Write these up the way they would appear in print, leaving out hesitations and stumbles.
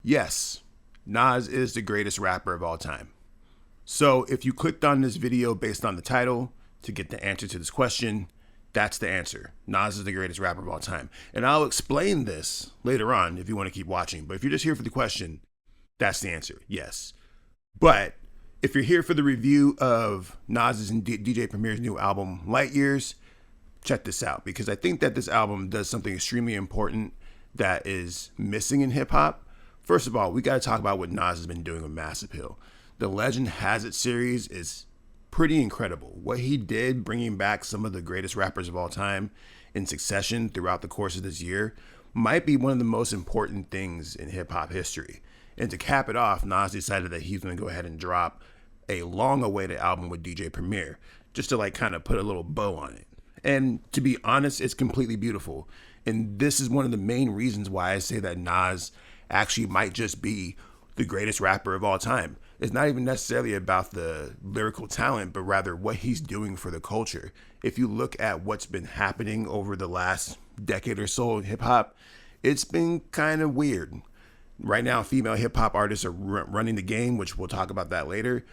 Yes, Nas is the greatest rapper of all time. So if you clicked on this video based on the title to get the answer to this question, that's the answer. Nas is the greatest rapper of all time. And I'll explain this later on if you want to keep watching. But if you're just here for the question, that's the answer. Yes. But if you're here for the review of Nas and DJ Premier's new album, Light Years, check this out, because I think that this album does something extremely important that is missing in hip hop. First of all, we got to talk about what Nas has been doing with Mass Appeal. The Legend Has It series is pretty incredible. What he did, bringing back some of the greatest rappers of all time in succession throughout the course of this year, might be one of the most important things in hip hop history. And to cap it off, Nas decided that he's going to go ahead and drop a long-awaited album with DJ Premier, just to like kind of put a little bow on it. And to be honest, it's completely beautiful. And this is one of the main reasons why I say that Nas actually might just be the greatest rapper of all time. It's not even necessarily about the lyrical talent, but rather what he's doing for the culture. If you look at what's been happening over the last decade or so in hip hop, it's been kind of weird. Right now, female hip hop artists are running the game, which we'll talk about that later.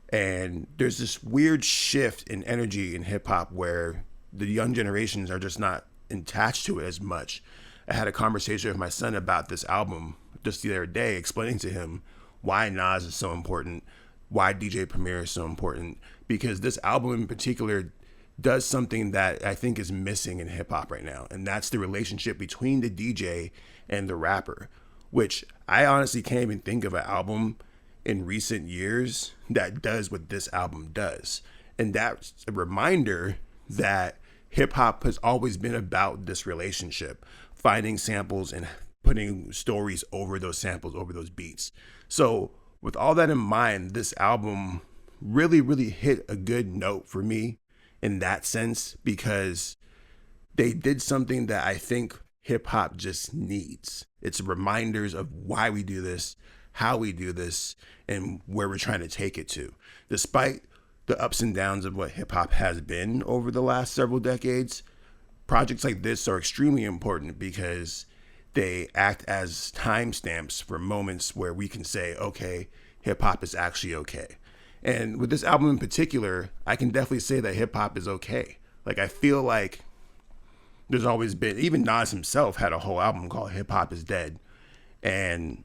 And there's this weird shift in energy in hip hop where the young generations are just not attached to it as much. I had a conversation with my son about this album just the other day, explaining to him why Nas is so important, why DJ Premier is so important, because this album in particular does something that I think is missing in hip hop right now. And that's the relationship between the DJ and the rapper, which I honestly can't even think of an album in recent years that does what this album does. And that's a reminder that hip hop has always been about this relationship, finding samples and putting stories over those samples, over those beats. So with all that in mind, this album really, really hit a good note for me in that sense, because they did something that I think hip hop just needs. It's reminders of why we do this, how we do this, and where we're trying to take it to. Despite the ups and downs of what hip hop has been over the last several decades, projects like this are extremely important because they act as timestamps for moments where we can say, okay, hip hop is actually okay. And with this album in particular, I can definitely say that hip hop is okay. Like, I feel like there's always been, even Nas himself had a whole album called Hip Hop Is Dead. And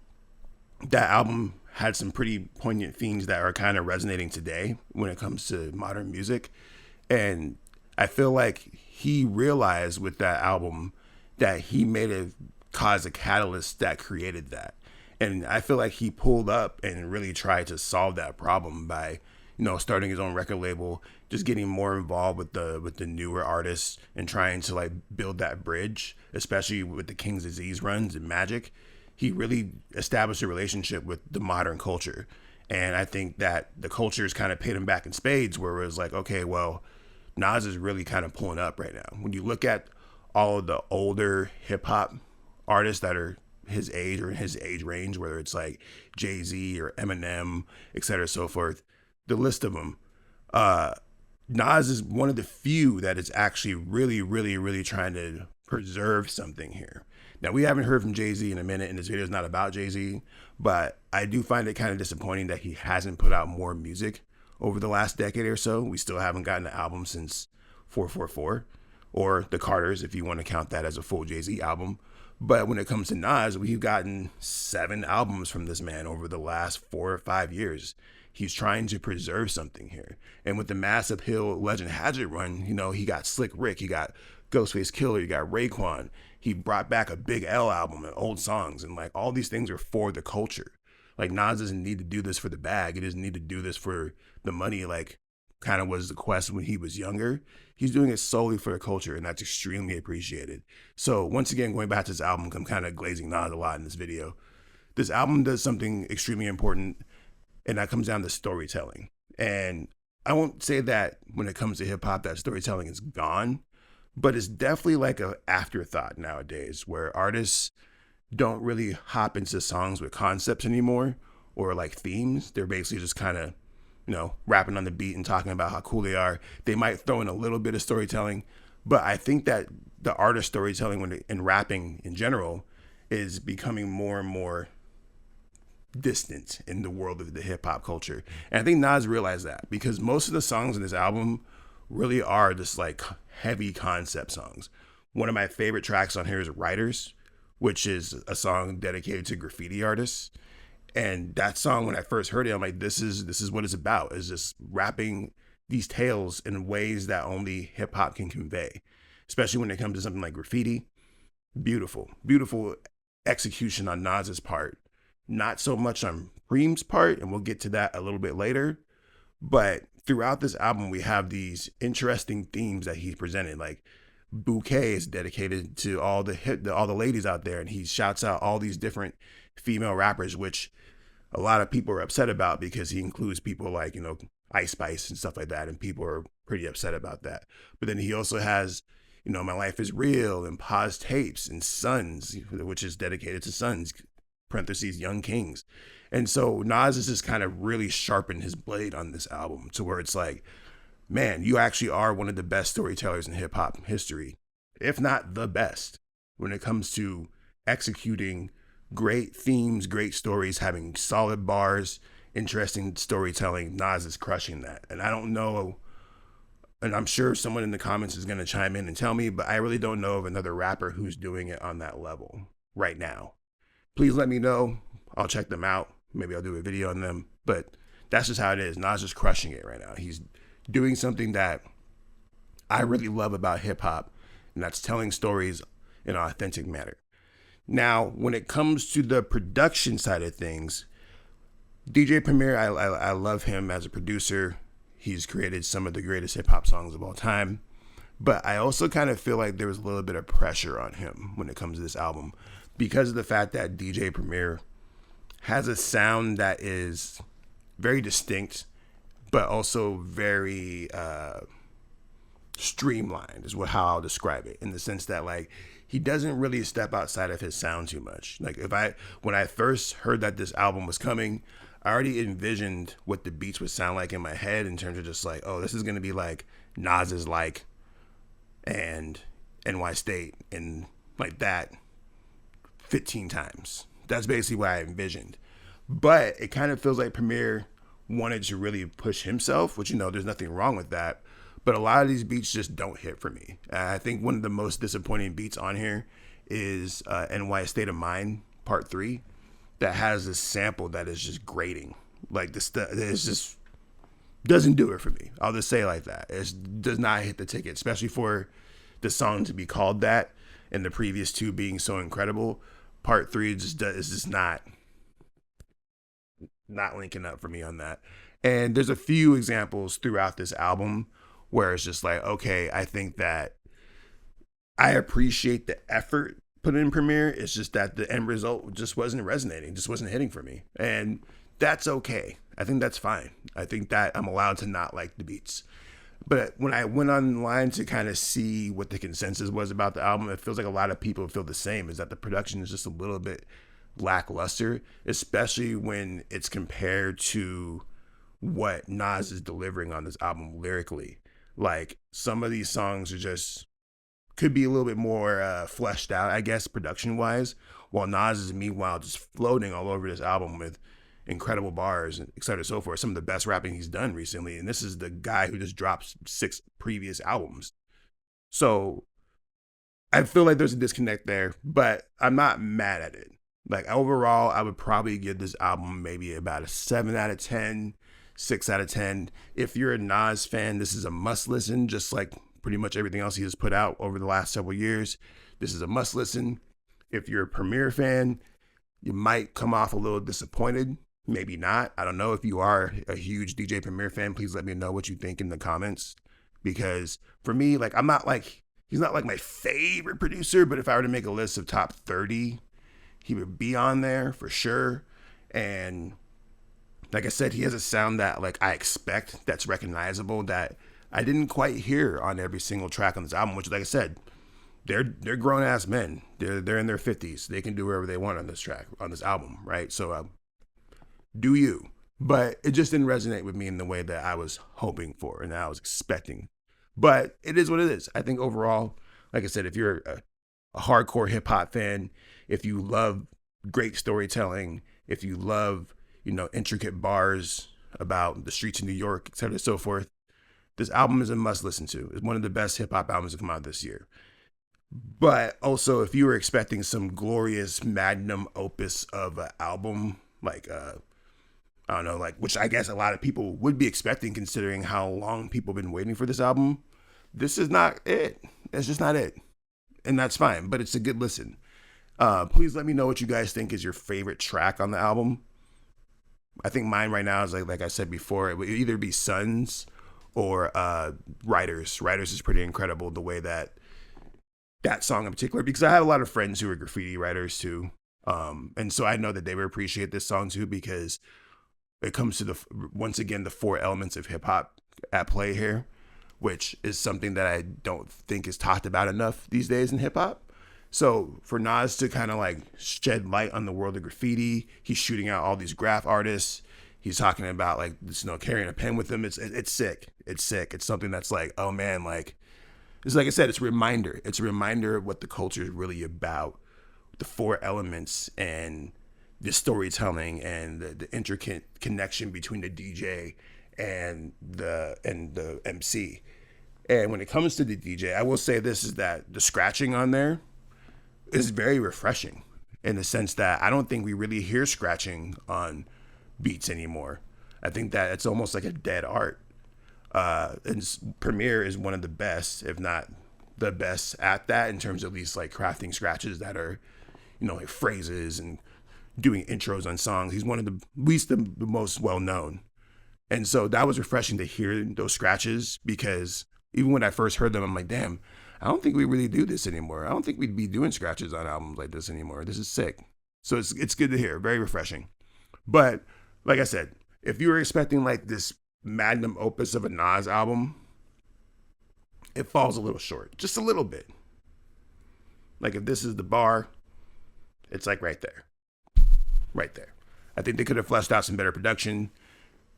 that album had some pretty poignant themes that are kind of resonating today when it comes to modern music. And I feel like he realized with that album that he made it cause a catalyst that created that. And I feel like he pulled up and really tried to solve that problem by, starting his own record label, just getting more involved with the newer artists and trying to like build that bridge, especially with the King's Disease runs and Magic. He really established a relationship with the modern culture. And I think that the culture has kind of paid him back in spades, where it was like, okay, well, Nas is really kind of pulling up right now. When you look at all of the older hip hop artists that are his age or in his age range, whether it's like Jay-Z or Eminem, et cetera, so forth, the list of them, Nas is one of the few that is actually really, really, really trying to preserve something here. Now, we haven't heard from Jay-Z in a minute, and this video is not about Jay-Z, but I do find it kind of disappointing that he hasn't put out more music over the last decade or so. We still haven't gotten an album since 444, or The Carters, if you want to count that as a full Jay-Z album. But when it comes to Nas, we've gotten 7 albums from this man over the last 4 or 5 years. He's trying to preserve something here. And with the Mass Appeal Legend Has It run, he got Slick Rick, he got Ghostface Killer, you got Raekwon. He brought back a Big L album and old songs, and like all these things are for the culture. Like, Nas doesn't need to do this for the bag. He doesn't need to do this for the money, like kind of was the quest when he was younger. He's doing it solely for the culture, and that's extremely appreciated. So once again, going back to this album, I'm kind of glazing Nas a lot in this video. This album does something extremely important, and that comes down to storytelling. And I won't say that when it comes to hip hop that storytelling is gone, but it's definitely like an afterthought nowadays, where artists don't really hop into songs with concepts anymore or like themes. They're basically just kind of, rapping on the beat and talking about how cool they are. They might throw in a little bit of storytelling, but I think that the art of storytelling and rapping in general is becoming more and more distant in the world of the hip hop culture. And I think Nas realized that because most of the songs in this album really are just like heavy concept songs. One of my favorite tracks on here is Writers, which is a song dedicated to graffiti artists. And that song, when I first heard it, I'm like, this is what it's about, is just rapping these tales in ways that only hip hop can convey, especially when it comes to something like graffiti. Beautiful, beautiful execution on Nas's part. Not so much on Preem's part, and we'll get to that a little bit later. But throughout this album, we have these interesting themes that he's presented. Like Bouquet is dedicated to all the ladies out there, and he shouts out all these different female rappers, which a lot of people are upset about because he includes people like, Ice Spice and stuff like that, and people are pretty upset about that. But then he also has, My Life Is Real and Paz Tapes and Sons, which is dedicated to Sons, parentheses, Young Kings. And so Nas has just kind of really sharpened his blade on this album to where it's like, man, you actually are one of the best storytellers in hip hop history, if not the best, when it comes to executing great themes, great stories, having solid bars, interesting storytelling. Nas is crushing that. And I don't know, and I'm sure someone in the comments is going to chime in and tell me, but I really don't know of another rapper who's doing it on that level right now. Please let me know. I'll check them out. Maybe I'll do a video on them. But that's just how it is. Nas is crushing it right now. He's doing something that I really love about hip hop, and that's telling stories in an authentic manner. Now, when it comes to the production side of things, DJ Premier, I love him as a producer. He's created some of the greatest hip hop songs of all time. But I also kind of feel like there was a little bit of pressure on him when it comes to this album because of the fact that DJ Premier has a sound that is very distinct, but also very streamlined is how I'll describe it, in the sense that like he doesn't really step outside of his sound too much. Like when I first heard that this album was coming, I already envisioned what the beats would sound like in my head in terms of just like, oh, this is going to be like Nas's Like and NY State and like that 15 times. That's basically what I envisioned. But it kind of feels like Premier wanted to really push himself, which, there's nothing wrong with that. But a lot of these beats just don't hit for me. I think one of the most disappointing beats on here is NY State of Mind Part 3 that has this sample that is just grating. Like this stuff, it just doesn't do it for me. I'll just say it like that. It does not hit the ticket, especially for the song to be called that and the previous two being so incredible. Part 3 is just not linking up for me on that. And there's a few examples throughout this album where it's just like, okay, I think that I appreciate the effort put in Premiere. It's just that the end result just wasn't resonating, just wasn't hitting for me. And that's okay. I think that's fine. I think that I'm allowed to not like the beats. But when I went online to kind of see what the consensus was about the album, it feels like a lot of people feel the same, is that the production is just a little bit lackluster, especially when it's compared to what Nas is delivering on this album lyrically. Like some of these songs are just could be a little bit more fleshed out, I guess, production wise, while Nas is meanwhile just floating all over this album with incredible bars, et cetera, and so forth. Some of the best rapping he's done recently. And this is the guy who just dropped 6 previous albums. So I feel like there's a disconnect there, but I'm not mad at it. Like overall, I would probably give this album maybe about a 7 out of 10, 6 out of 10. If you're a Nas fan, this is a must listen, just like pretty much everything else he has put out over the last several years. This is a must listen. If you're a Premier fan, you might come off a little disappointed. Maybe not. I don't know. If you are a huge DJ Premier fan, please let me know what you think in the comments. Because for me, like, he's not like my favorite producer, but if I were to make a list of top 30, he would be on there for sure. And like I said, he has a sound that like I expect, that's recognizable, that I didn't quite hear on every single track on this album, which, like I said, they're grown ass men. They're in their 50s. They can do whatever they want on this track, on this album, right? So do you. But it just didn't resonate with me in the way that I was hoping for and that I was expecting. But it is what it is. I think overall, like I said, if you're a hardcore hip hop fan, if you love great storytelling if you love, intricate bars about the streets of New York, et cetera, and so forth, this album is a must listen to. It's one of the best hip hop albums to come out this year. But also, if you were expecting some glorious magnum opus of an album, like I don't know, like, which I guess a lot of people would be expecting considering how long people have been waiting for this album, this is not it. It's just not it. And that's fine, but it's a good listen. Please let me know what you guys think is your favorite track on the album. I think mine right now is like I said before, it would either be Sons or Writers. Writers is pretty incredible, the way that song in particular, because I have a lot of friends who are graffiti writers too. And so I know that they would appreciate this song too, because it comes to once again, the four elements of hip hop at play here, which is something that I don't think is talked about enough these days in hip hop. So for Nas to kind of like shed light on the world of graffiti, he's shooting out all these graph artists. He's talking about like, carrying a pen with him. It's sick. It's sick. It's something that's like, oh man, like, it's like I said, it's a reminder. It's a reminder of what the culture is really about. The four elements and the storytelling and the intricate connection between the DJ and the MC. And when it comes to the DJ, I will say this, is that the scratching on there is very refreshing, in the sense that I don't think we really hear scratching on beats anymore. I think that it's almost like a dead art. And Premier is one of the best, if not the best at that, in terms of at least like crafting scratches that are, like phrases and doing intros on songs. He's one of the least the most well known. And so that was refreshing to hear those scratches, because even when I first heard them, I'm like, damn, I don't think we really do this anymore. I don't think we'd be doing scratches on albums like this anymore. This is sick. So it's good to hear. Very refreshing. But like I said, if you were expecting like this magnum opus of a Nas album, it falls a little short, just a little bit. Like if this is the bar, it's like right there. I think they could have fleshed out some better production,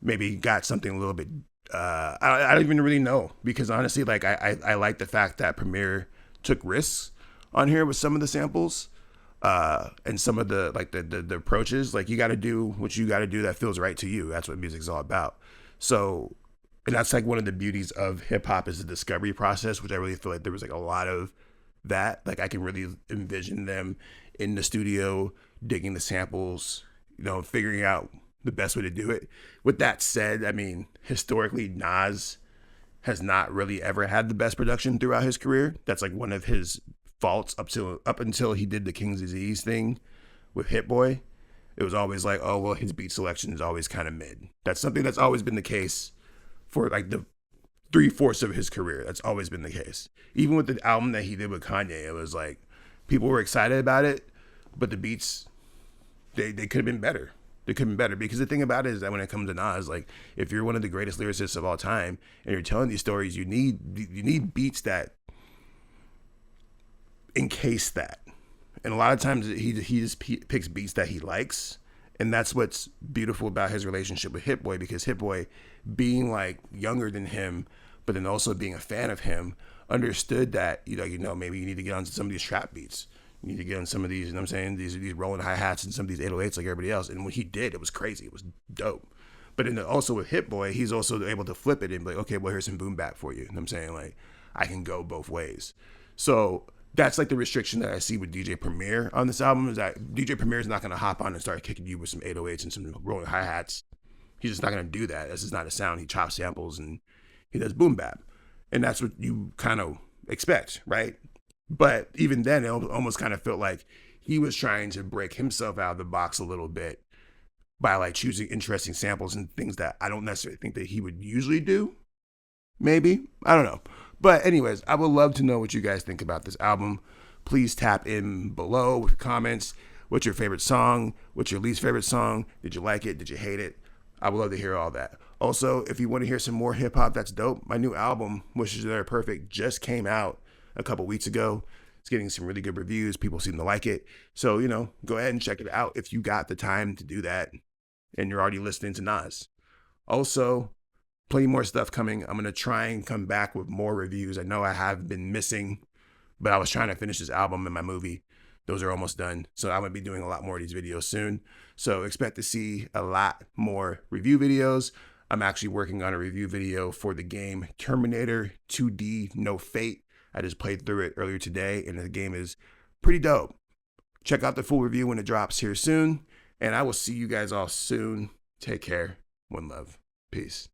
maybe got something a little bit, I don't even really know, because honestly, like I like the fact that Premier took risks on here with some of the samples, and some of the like the approaches. Like, you got to do what you got to do that feels right to you. That's what music's all about. So, and that's like one of the beauties of hip hop, is the discovery process, which I really feel like there was like a lot of that. Like, I can really envision them in the studio digging the samples, figuring out the best way to do it. With that said, I mean, historically, Nas has not really ever had the best production throughout his career. That's like one of his faults up until he did the King's Disease thing with Hit Boy. It was always like, oh, well, his beat selection is always kind of mid. That's something that's always been the case for like the 3/4 of his career. That's always been the case. Even with the album that he did with Kanye, it was like people were excited about it, but the beats, they could have been better. They could have been better, because the thing about it is that when it comes to Nas, like, if you're one of the greatest lyricists of all time and you're telling these stories, you need beats that encase that. And a lot of times he just picks beats that he likes. And that's what's beautiful about his relationship with Hit Boy, because Hit Boy, being like younger than him, but then also being a fan of him, understood that, maybe you need to get on some of these trap beats. You need to get on some of these, what I'm saying, these rolling hi-hats and some of these 808s like everybody else. And when he did, it was crazy. It was dope. But then also with Hit Boy, he's also able to flip it and be like, okay, well, here's some boom bap for you. And I'm saying, like, I can go both ways. So that's like the restriction that I see with DJ Premier on this album, is that DJ Premier is not going to hop on and start kicking you with some 808s and some rolling hi-hats. He's just not going to do that. This is not a sound. He chops samples and he does boom bap. And that's what you kind of expect, right? But even then, it almost kind of felt like he was trying to break himself out of the box a little bit by like choosing interesting samples and things that I don't necessarily think that he would usually do. Maybe. I don't know. But anyways, I would love to know what you guys think about this album. Please tap in below with comments. What's your favorite song? What's your least favorite song? Did you like it? Did you hate it? I would love to hear all that. Also, if you want to hear some more hip hop that's dope, my new album, Wishes That Are Perfect, just came out a couple weeks ago. It's getting some really good reviews. People seem to like it. So, go ahead and check it out if you got the time to do that and you're already listening to Nas. Also, plenty more stuff coming. I'm going to try and come back with more reviews. I know I have been missing, but I was trying to finish this album and my movie. Those are almost done. So I'm going to be doing a lot more of these videos soon. So expect to see a lot more review videos. I'm actually working on a review video for the game Terminator 2D No Fate. I just played through it earlier today, and the game is pretty dope. Check out the full review when it drops here soon, and I will see you guys all soon. Take care. One love. Peace.